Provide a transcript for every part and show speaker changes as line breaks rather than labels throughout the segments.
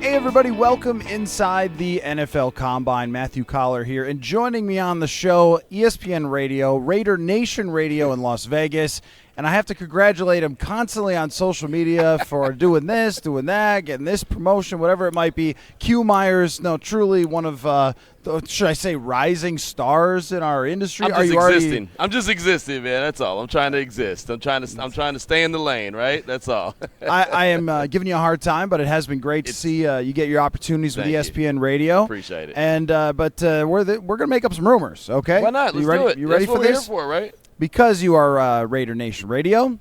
Hey everybody, welcome inside the NFL Combine. Matthew Coller here, and joining me on the show, ESPN Radio, Raider Nation Radio in Las Vegas. And I have to congratulate him constantly on social media for doing this, doing that, getting this promotion, whatever it might be. Q Myers, truly one of, should I say, rising stars in our industry.
I'm just existing, man. That's all. I'm trying to exist. I'm trying to stay in the lane, right? That's all.
I am giving you a hard time, but it has been great to see you get your opportunities with ESPN Radio.
Appreciate it.
And but we're going to make up some rumors, okay?
Why not? Let's do it.
You ready for this?
That's what we're here for, right?
Because you are Raider Nation Radio,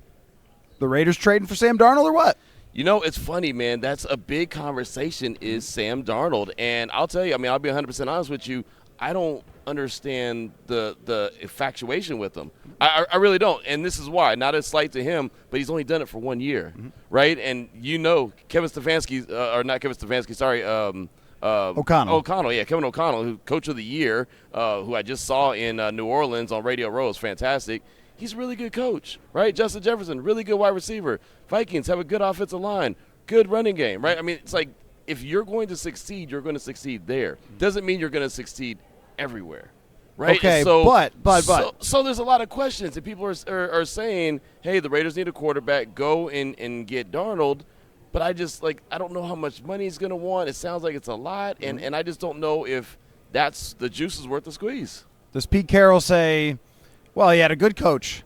the Raiders trading for Sam Darnold or what?
You know, it's funny, man. That's a big conversation is Sam Darnold. And I'll tell you, I'll be 100% honest with you. I don't understand the infatuation with him. I really don't. And this is why. Not a slight to him, but he's only done it for 1 year, right? And Kevin Stefanski, or not Kevin Stefanski, sorry, O'Connell, yeah, Kevin O'Connell, who Coach of the Year, who I just saw in New Orleans on Radio Row, is fantastic. He's a really good coach, right? Justin Jefferson, really good wide receiver. Vikings have a good offensive line, good running game, right? I mean, it's like if you're going to succeed, you're going to succeed there. Doesn't mean you're going to succeed everywhere, right?
Okay,
so,
but
so there's a lot of questions, and people are saying, hey, the Raiders need a quarterback, go and get Darnold. But I don't know how much money he's going to want. It sounds like it's a lot, and I just don't know if that's the juice is worth the squeeze.
Does Pete Carroll say, well, he had a good coach?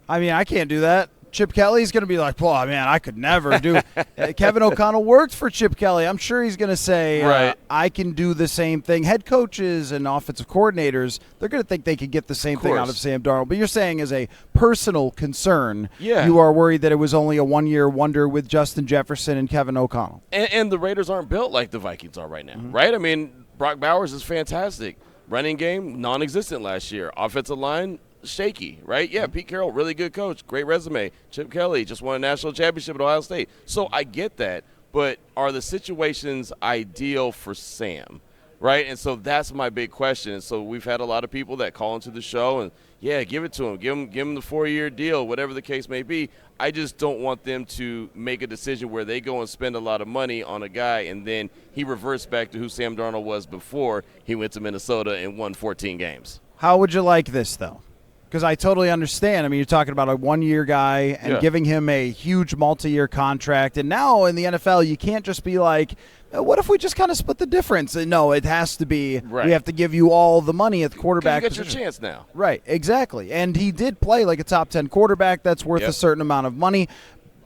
I mean, I can't do that. Chip Kelly's going to be like, well, man, I could never do it. Kevin O'Connell worked for Chip Kelly. I'm sure he's going to say,
right.
I can do the same thing. Head coaches and offensive coordinators, they're going to think they could get the same thing out of Sam Darnold. But you're saying as a personal concern, you are worried that it was only a one-year wonder with Justin Jefferson and Kevin O'Connell.
And the Raiders aren't built like the Vikings are right now, right? I mean, Brock Bowers is fantastic. Running game, non-existent last year. Offensive line, shaky, right? Yeah, Pete Carroll, really good coach, great resume. Chip Kelly just won a national championship at Ohio State. So I get that, but are the situations ideal for Sam, right? And so that's my big question. And so we've had a lot of people that call into the show and, yeah, give it to him. Give him the 4-year deal, whatever the case may be. I just don't want them to make a decision where they go and spend a lot of money on a guy and then he reverts back to who Sam Darnold was before he went to Minnesota and won 14 games.
How would you like this, though? Because I totally understand. I mean, you're talking about a one-year guy and giving him a huge multi-year contract. And now in the NFL, you can't just be like, what if we just kind of split the difference? No, it has to be we have to give you all the money at the quarterback
position.
You
get your chance now.
Right, exactly. And he did play like a top 10 quarterback. That's worth a certain amount of money.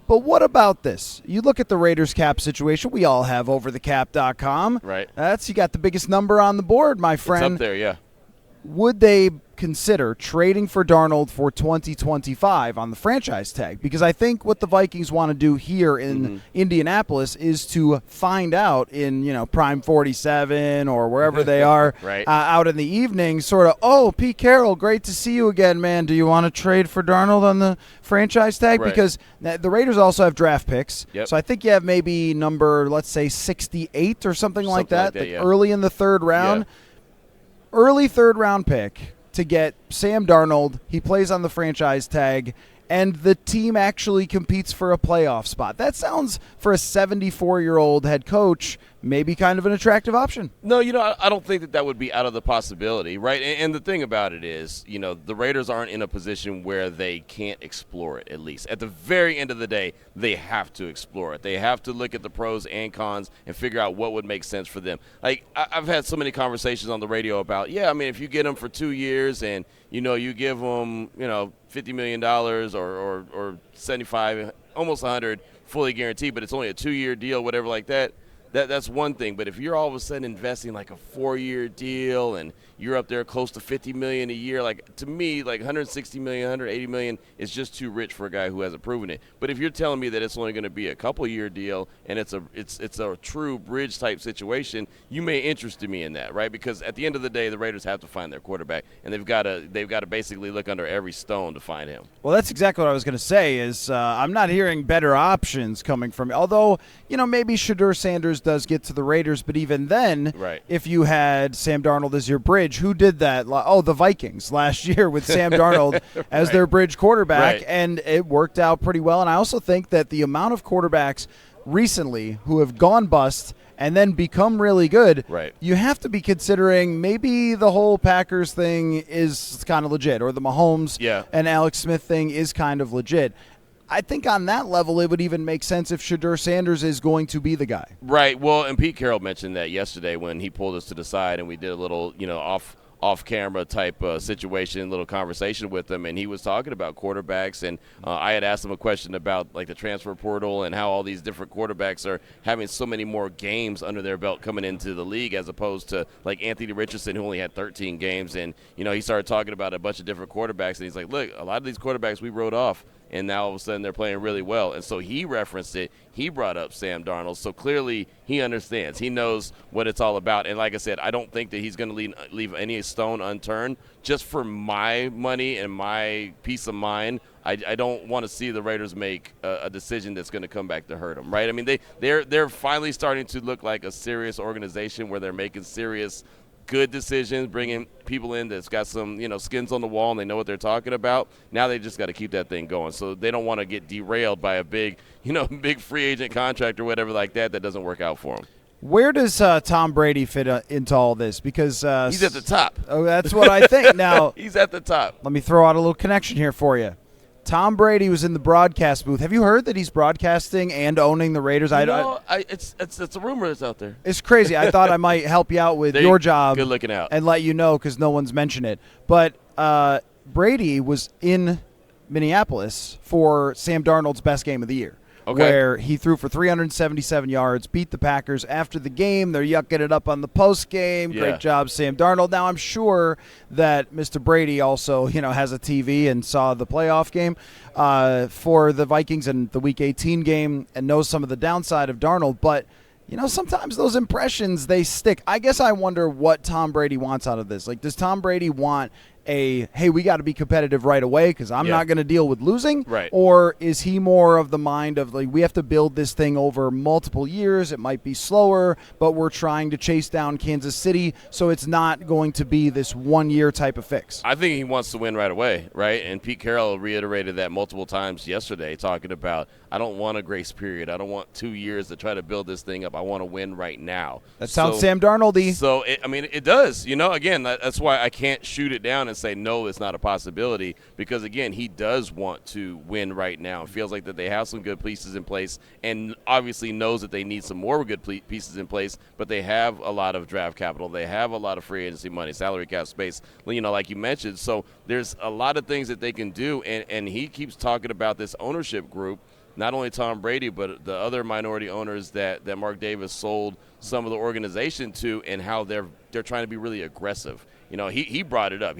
But what about this? You look at the Raiders cap situation. We all have overthecap.com.
Right.
You got the biggest number on the board, my friend.
It's up there, yeah.
Would they consider trading for Darnold for 2025 on the franchise tag? Because I think what the Vikings want to do here in Indianapolis is to find out in, Prime 47 or wherever they are out in the evening, sort of, Pete Carroll, great to see you again, man. Do you want to trade for Darnold on the franchise tag?
Right.
Because the Raiders also have draft picks.
Yep.
So I think you have maybe number, let's say, 68 or something like that early in the third round.
Yeah.
Early third-round pick to get Sam Darnold. He plays on the franchise tag, and the team actually competes for a playoff spot. That sounds, for a 74-year-old head coach, maybe kind of an attractive option.
No, I don't think that would be out of the possibility, right? And the thing about it is, the Raiders aren't in a position where they can't explore it, at least. At the very end of the day, they have to explore it. They have to look at the pros and cons and figure out what would make sense for them. Like, I've had so many conversations on the radio about, if you get them for 2 years and, you give them, $50 million or 75, almost 100 fully guaranteed, but it's only a 2-year deal, whatever like that. That's one thing, but if you're all of a sudden investing like a 4-year deal and you're up there close to $50 million a year, like to me, like $160 million, $180 million is just too rich for a guy who hasn't proven it. But if you're telling me that it's only going to be a couple-year deal and it's a true bridge type situation, you may interest me in that, right? Because at the end of the day, the Raiders have to find their quarterback, and they've got to basically look under every stone to find him.
Well, that's exactly what I was going to say. Is I'm not hearing better options coming from. Although maybe Shadur Sanders does get to the Raiders, but even then, if you had Sam Darnold as your bridge, who did that? The Vikings last year with Sam Darnold as their bridge quarterback, and it worked out pretty well. And I also think that the amount of quarterbacks recently who have gone bust and then become really good,
Right.
you have to be considering maybe the whole Packers thing is kind of legit, or the Mahomes and Alex Smith thing is kind of legit. I think on that level, it would even make sense if Shedeur Sanders is going to be the guy.
Right. Well, and Pete Carroll mentioned that yesterday when he pulled us to the side and we did a little, off-camera type situation, little conversation with him, and he was talking about quarterbacks, and I had asked him a question about like the transfer portal and how all these different quarterbacks are having so many more games under their belt coming into the league as opposed to like Anthony Richardson, who only had 13 games, and he started talking about a bunch of different quarterbacks, and he's like, look, a lot of these quarterbacks we wrote off, and now all of a sudden they're playing really well. And so he referenced it. He brought up Sam Darnold. So clearly he understands. He knows what it's all about. And like I said, I don't think that he's going to leave any stone unturned. Just for my money and my peace of mind, I don't want to see the Raiders make a decision that's going to come back to hurt them, right? I mean, they're finally starting to look like a serious organization where they're making serious good decisions, bringing people in that's got some, skins on the wall and they know what they're talking about. Now they just got to keep that thing going. So they don't want to get derailed by a big, big free agent contract or whatever like that doesn't work out for them.
Where does Tom Brady fit into all this? Because
he's at the top.
Oh, that's what I think. Now
he's at the top.
Let me throw out a little connection here for you. Tom Brady was in the broadcast booth. Have you heard that he's broadcasting and owning the Raiders?
It's a rumor that's out there.
It's crazy. I thought I might help you out with your job.
Good looking out.
And let you know because no one's mentioned it. But Brady was in Minneapolis for Sam Darnold's best game of the year. Okay. Where he threw for 377 yards, beat the Packers. After the game, they're yucking it up on the post game. Yeah. Great job, Sam Darnold. Now, I'm sure that Mr. Brady also, has a TV and saw the playoff game for the Vikings and the Week 18 game and knows some of the downside of Darnold. But, sometimes those impressions, they stick. I guess I wonder what Tom Brady wants out of this. Like, does Tom Brady want hey, we got to be competitive right away because I'm not going to deal with losing?
Right.
Or is he more of the mind of, like, we have to build this thing over multiple years. It might be slower, but we're trying to chase down Kansas City, so it's not going to be this one-year type of fix?
I think he wants to win right away, right? And Pete Carroll reiterated that multiple times yesterday, talking about, I don't want a grace period. I don't want 2 years to try to build this thing up. I want to win right now.
That sounds Sam Darnold-y.
So, it does. Again, that's why I can't shoot it down and say, no, it's not a possibility, because, again, he does want to win right now. It feels like that they have some good pieces in place and obviously knows that they need some more good pieces in place, but they have a lot of draft capital. They have a lot of free agency money, salary cap space, like you mentioned. So there's a lot of things that they can do, and he keeps talking about this ownership group, not only Tom Brady, but the other minority owners that Mark Davis sold some of the organization to, and how they're trying to be really aggressive. He brought it up.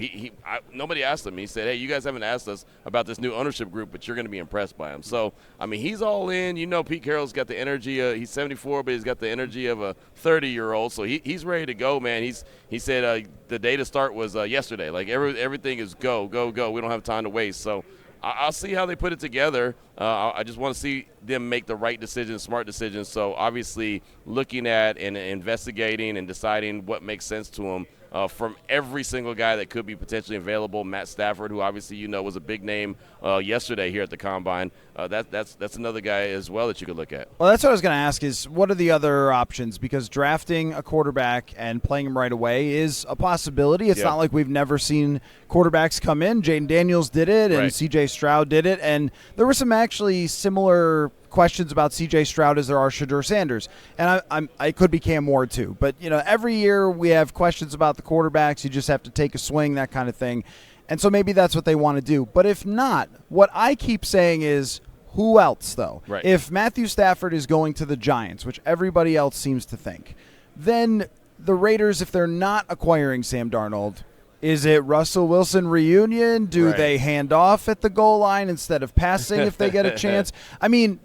Nobody asked him. He said, hey, you guys haven't asked us about this new ownership group, but you're going to be impressed by him. So, he's all in. Pete Carroll's got the energy. He's 74, but he's got the energy of a 30-year-old. So he's ready to go, man. He said the day to start was yesterday. Like, everything is go, go, go. We don't have time to waste. So I'll see how they put it together. I just want to see them make the right decisions, smart decisions. So obviously looking at and investigating and deciding what makes sense to them from every single guy that could be potentially available. Matt Stafford, who obviously was a big name yesterday here at the Combine. That's another guy as well that you could look at.
Well, that's what I was going to ask is what are the other options? Because drafting a quarterback and playing him right away is a possibility. It's not like we've never seen quarterbacks come in. Jaden Daniels did it, and C.J. Stroud did it. And there were some actually similar questions about C.J. Stroud as there are Shedeur Sanders. And I could be Cam Ward too. But, every year we have questions about the quarterbacks. You just have to take a swing, that kind of thing. And so maybe that's what they want to do. But if not, what I keep saying is, who else, though?
Right.
If Matthew Stafford is going to the Giants, which everybody else seems to think, then the Raiders, if they're not acquiring Sam Darnold, is it Russell Wilson reunion? Do they hand off at the goal line instead of passing if they get a chance?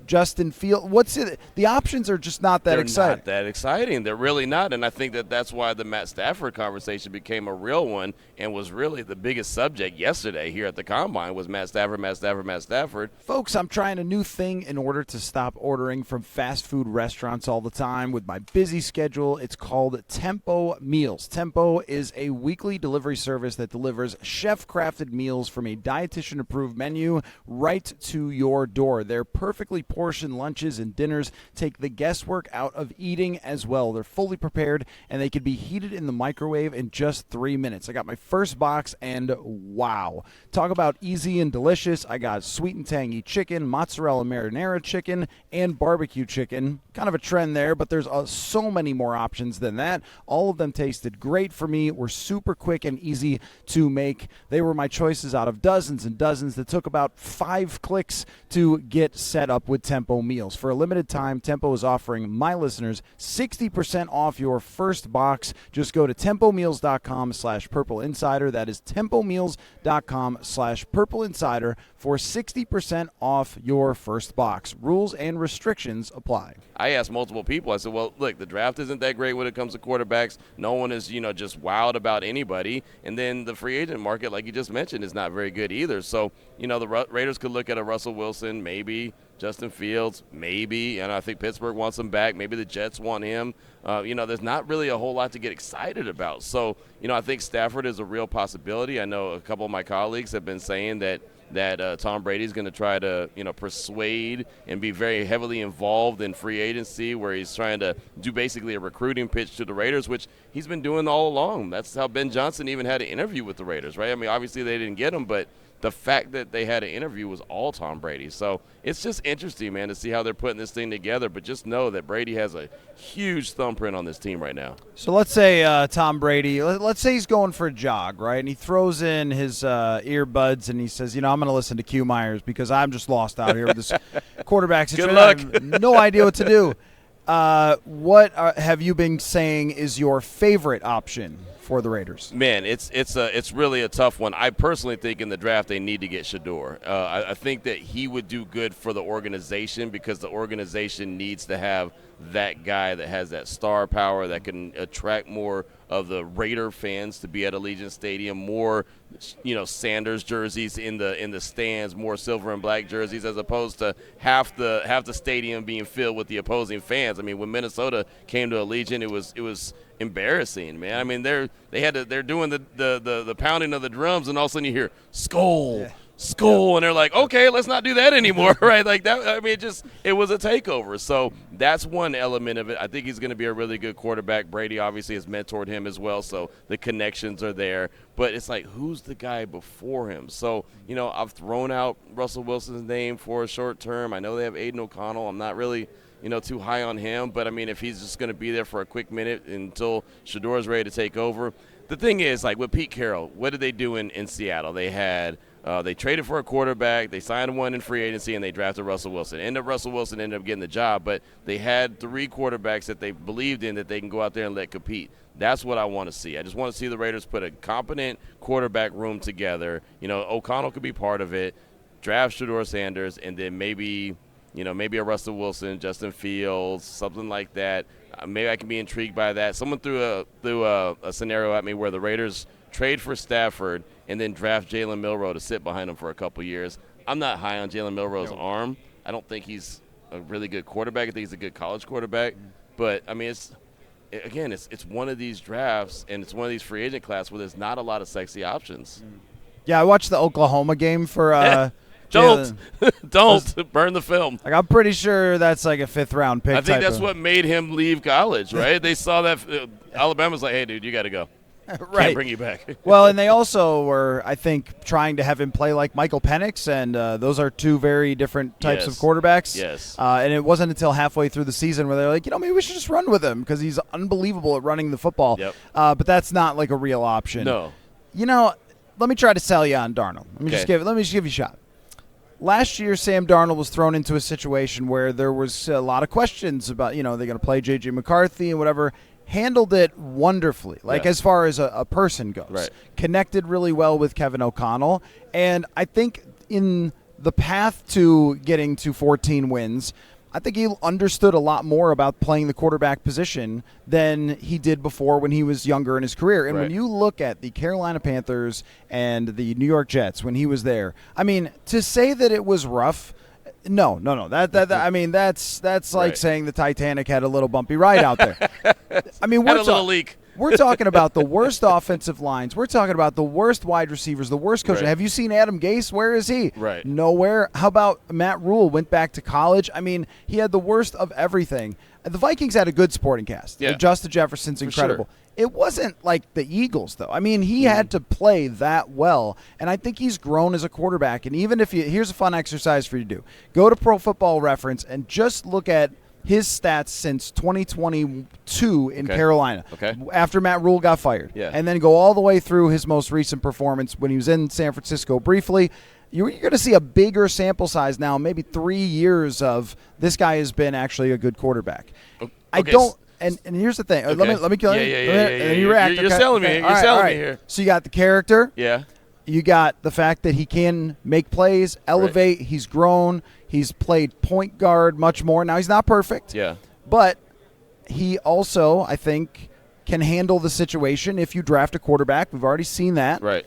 Justin Fields, what's it? The options are just not that exciting.
They're not that exciting. They're really not. And I think that's why the Matt Stafford conversation became a real one and was really the biggest subject yesterday here at the Combine was Matt Stafford, Matt Stafford, Matt Stafford.
Folks, I'm trying a new thing in order to stop ordering from fast food restaurants all the time with my busy schedule. It's called Tempo Meals. Tempo is a weekly delivery service that delivers chef-crafted meals from a dietitian-approved menu right to your door. Their perfectly portioned lunches and dinners take the guesswork out of eating as well. They're fully prepared, and they can be heated in the microwave in just 3 minutes. I got my first box, and wow. Talk about easy and delicious. I got sweet and tangy chicken, mozzarella marinara chicken, and barbecue chicken. Kind of a trend there, but there's so many more options than that. All of them tasted great for me, were super quick and easy to make. They were my choices out of dozens and dozens that took about 5 clicks to get set up with Tempo Meals. For a limited time, Tempo is offering my listeners 60% off your first box. Just go to tempomeals.com/Purple Insider. That is tempomeals.com/Purple Insider for 60% off your first box. Rules and restrictions apply.
I asked multiple people. I said, well, look, the draft isn't that great when it comes to quarterbacks. No one is, just wowed about anybody. And then the free agent market, like you just mentioned, is not very good either. So, the Raiders could look at a Russell Wilson, maybe Justin Fields, maybe. And I think Pittsburgh wants him back. Maybe the Jets want him. There's not really a whole lot to get excited about. So, I think Stafford is a real possibility. I know a couple of my colleagues have been saying that Tom Brady's going to try to, persuade and be very heavily involved in free agency, where he's trying to do basically a recruiting pitch to the Raiders, which he's been doing all along. That's how Ben Johnson even had an interview with the Raiders, right? I mean, obviously they didn't get him, but the fact that they had an interview was all Tom Brady. So it's just interesting, man, to see how they're putting this thing together. But just know that Brady has a huge thumbprint on this team right now.
So let's say Tom Brady, let's say he's going for a jog, right? And he throws in his earbuds and he says, I'm going to listen to Q Myers because I'm just lost out here with this quarterback situation.
Good luck.
I have no idea what to do. What have you been saying is your favorite option for the Raiders?
Man, it's really a tough one. I personally think in the draft they need to get Shador. I think that he would do good for the organization because the organization needs to have that guy that has that star power that can attract more of the Raider fans to be at Allegiant Stadium, more Sanders jerseys in the stands, more silver and black jerseys, as opposed to half the stadium being filled with the opposing fans. I mean, when Minnesota came to Allegiant, it was embarrassing, man. I mean, they're doing the pounding of the drums, and all of a sudden you hear Skol. Yeah. Skol, and they're like, okay, let's not do that anymore, right? Like that. I mean, it was a takeover. So that's one element of it. I think he's going to be a really good quarterback. Brady obviously has mentored him as well, so the connections are there. But it's like, who's the guy before him? So, I've thrown out Russell Wilson's name for a short term. I know they have Aiden O'Connell. I'm not really too high on him. But, I mean, if he's just going to be there for a quick minute until Shador's ready to take over. The thing is, like with Pete Carroll, what did they do in Seattle? They had they traded for a quarterback, they signed one in free agency, and they drafted Russell Wilson. Russell Wilson ended up getting the job, but they had 3 quarterbacks that they believed in that they can go out there and let compete. That's what I want to see. I just want to see the Raiders put a competent quarterback room together. O'Connell could be part of it, draft Shador Sanders, and then maybe a Russell Wilson, Justin Fields, something like that. Maybe I can be intrigued by that. Someone threw a scenario at me where the Raiders trade for Stafford and then draft Jalen Milroe to sit behind him for a couple years. I'm not high on Jalen Milroe's arm. I don't think he's a really good quarterback. I think he's a good college quarterback. But, I mean, it's one of these drafts and it's one of these free agent class where there's not a lot of sexy options.
Yeah, I watched the Oklahoma game for
Don't burn the film.
Like, I'm pretty sure that's like a 5th-round pick.
I think that's what made him leave college, right? They saw that Alabama's like, hey, dude, you got to go.
Right.
Can't bring you back.
Well, and they also were, I think, trying to have him play like Michael Penix, and those are 2 very different types of quarterbacks.
Yes.
And it wasn't until halfway through the season where they're like, maybe we should just run with him because he's unbelievable at running the football.
Yep.
But that's not like a real option.
No.
Let me try to sell you on Darnold. Let me just give you a shot. Last year, Sam Darnold was thrown into a situation where there was a lot of questions about, they're going to play J.J. McCarthy and whatever. Handled it wonderfully, as far as a person goes.
Right.
Connected really well with Kevin O'Connell. And I think in the path to getting to 14 wins, I think he understood a lot more about playing the quarterback position than he did before when he was younger in his career. And when you look at the Carolina Panthers and the New York Jets when he was there, I mean, to say that it was rough, no. That I mean, that's like saying the Titanic had a little bumpy ride out there. I mean,
had a little leak.
We're talking about the worst offensive lines. We're talking about the worst wide receivers, the worst coaching.
Right.
Have you seen Adam Gase? Where is he?
Right.
Nowhere. How about Matt Rule? Went back to college. I mean, he had the worst of everything. The Vikings had a good supporting cast.
Yeah.
Justin Jefferson's incredible.
Sure.
It wasn't like the Eagles, though. I mean, he had to play that well, and I think he's grown as a quarterback. And even if here's a fun exercise for you to do. Go to Pro Football Reference and just look at his stats since 2022 in Carolina after Matt Rule got fired.
Yeah.
And then go all the way through his most recent performance when he was in San Francisco briefly. You're going to see a bigger sample size now, maybe 3 years of this guy has been actually a good quarterback.
Okay.
I don't. And here's the thing. Let me kill you.
Yeah.
You react.
You're selling me. You're selling me here.
So you got the character.
Yeah.
You got the fact that he can make plays, elevate. Right. He's grown. He's played point guard much more. Now he's not perfect.
Yeah.
But he also, I think, can handle the situation if you draft a quarterback. We've already seen that.
Right.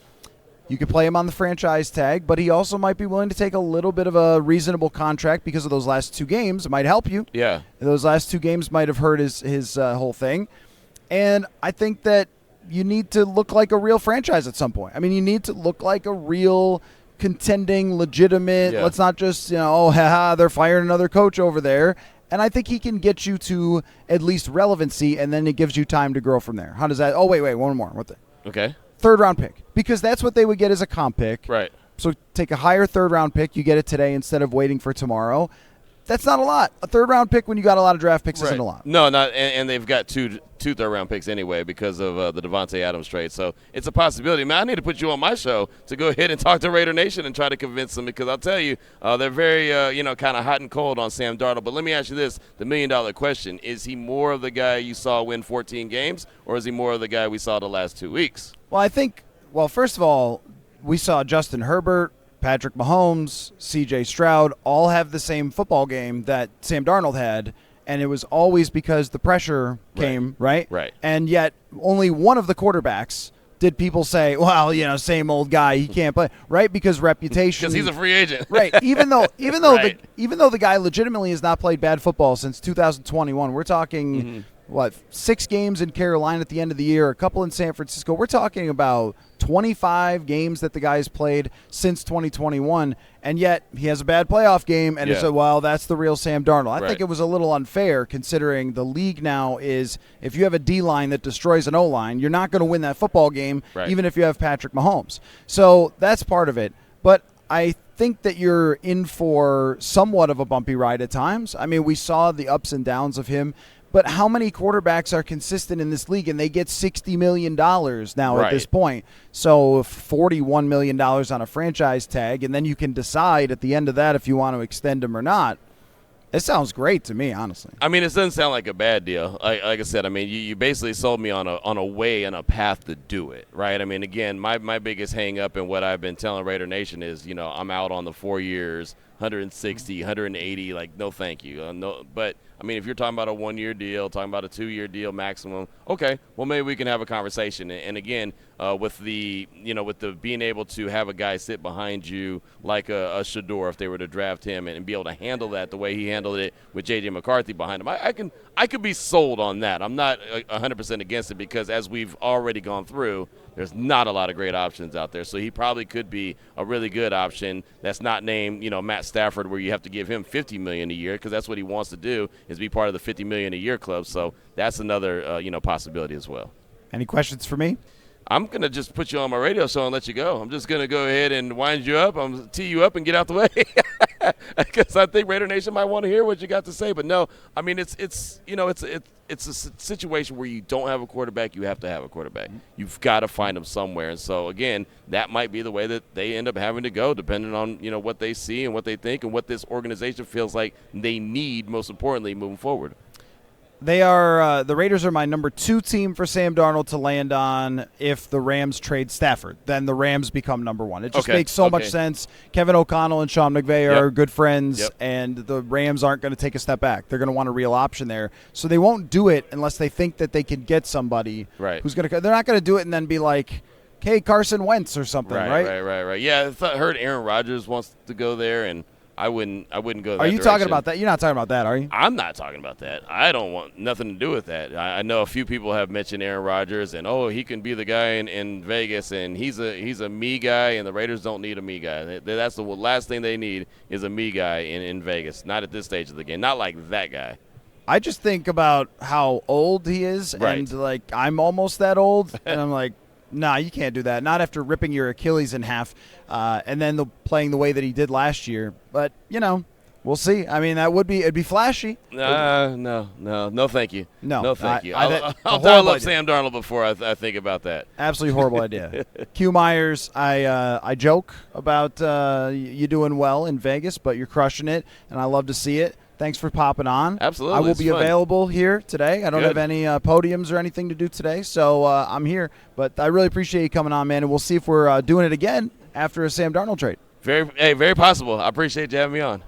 You could play him on the franchise tag, but he also might be willing to take a little bit of a reasonable contract because of those last 2 games. It might help you.
Yeah.
Those last 2 games might have hurt his whole thing. And I think that you need to look like a real franchise at some point. I mean, you need to look like a real contending, legitimate.
Yeah.
Let's not just, they're firing another coach over there. And I think he can get you to at least relevancy, and then it gives you time to grow from there. How does that? Oh, wait, one more.
Okay.
3rd-round pick, because that's what they would get as a comp pick.
Right.
So take a higher 3rd-round pick. You get it today instead of waiting for tomorrow. That's not a lot. A 3rd-round pick when you got a lot of draft picks isn't a lot.
No, not, and they've got two 3rd-round picks anyway because of the Devontae Adams trade. So it's a possibility. Man, I need to put you on my show to go ahead and talk to Raider Nation and try to convince them, because I'll tell you, they're very, kind of hot and cold on Sam Darnold. But let me ask you this, the million-dollar question. Is he more of the guy you saw win 14 games, or is he more of the guy we saw the last 2 weeks?
Well, I think, first of all, we saw Justin Herbert, Patrick Mahomes, C.J. Stroud all have the same football game that Sam Darnold had, and it was always because the pressure came, right?
Right.
And yet only one of the quarterbacks did people say, well, same old guy, he can't play, right? Because reputation.
Because he's a free agent.
Right. Even though
Right.
the guy legitimately has not played bad football since 2021. We're talking 6 games in Carolina at the end of the year, a couple in San Francisco. We're talking about 25 games that the guy's played since 2021, and yet he has a bad playoff game, and it's that's the real Sam Darnold. I think it was a little unfair considering the league now is if you have a D-line that destroys an O-line, you're not going to win that football game even if you have Patrick Mahomes. So that's part of it. But I think that you're in for somewhat of a bumpy ride at times. I mean, we saw the ups and downs of him. But how many quarterbacks are consistent in this league, and they get $60 million now at this point? So $41 million on a franchise tag, and then you can decide at the end of that if you want to extend him or not. It sounds great to me, honestly.
I mean, it doesn't sound like a bad deal. Like I said, I mean, you basically sold me on a way and a path to do it, right? I mean, again, my biggest hang up and what I've been telling Raider Nation is, I'm out on the 4 years, 160, 180, like, no thank you. No, but I mean, if you're talking about a 1-year deal, talking about a 2-year deal maximum, okay, well, maybe we can have a conversation. And again, with the being able to have a guy sit behind you like a Shador, if they were to draft him, and be able to handle that the way he handled it with J.J. McCarthy behind him, I could be sold on that. I'm not 100% against it because as we've already gone through, there's not a lot of great options out there. So he probably could be a really good option that's not named, Matt Stafford, where you have to give him $50 million a year because that's what he wants to do is be part of the $50 million a year club. So that's another, possibility as well.
Any questions for me?
I'm going to just put you on my radio show and let you go. I'm just going to go ahead and wind you up. I'm going to tee you up and get out the way because I think Raider Nation might want to hear what you got to say. But no, I mean, it's a situation where you don't have a quarterback. You have to have a quarterback. You've got to find them somewhere. And so, again, that might be the way that they end up having to go depending on, what they see and what they think and what this organization feels like they need, most importantly, moving forward.
They are the Raiders are my number 2 team for Sam Darnold to land on if the Rams trade Stafford. Then the Rams become number 1. It just makes so much sense. Kevin O'Connell and Sean McVay are good friends, and the Rams aren't going to take a step back. They're going to want a real option there. So they won't do it unless they think that they can get somebody who's going to – they're not going to do it and then be like, hey, Carson Wentz or something, right?
Right. Yeah, I heard Aaron Rodgers wants to go there, and I wouldn't go that
Are you
direction.
talking about that? You're not talking about that, are you?
I'm not talking about that. I don't want nothing to do with that. I know a few people have mentioned Aaron Rodgers and he can be the guy in Vegas and he's a me guy and the Raiders don't need a me guy. That's the last thing they need is a me guy in Vegas. Not at this stage of the game. Not like that guy.
I just think about how old he is,
Right.
and like I'm almost that old, and I'm like, nah, you can't do that. Not after ripping your Achilles in half, and then playing the way that he did last year. But we'll see. I mean, it'd be flashy.
No, thank you.
No,
thank you.
a
I'll
horrible
dial up
idea.
Sam Darnold before I think about that.
Absolutely horrible idea. Q Myers, I joke about you doing well in Vegas, but you're crushing it, and I love to see it. Thanks for popping on.
Absolutely.
I will
it's
be
fun.
available here today. I don't
Good.
have any podiums or anything to do today, so I'm here. But I really appreciate you coming on, man, and we'll see if we're doing it again after a Sam Darnold trade.
Very possible. I appreciate you having me on.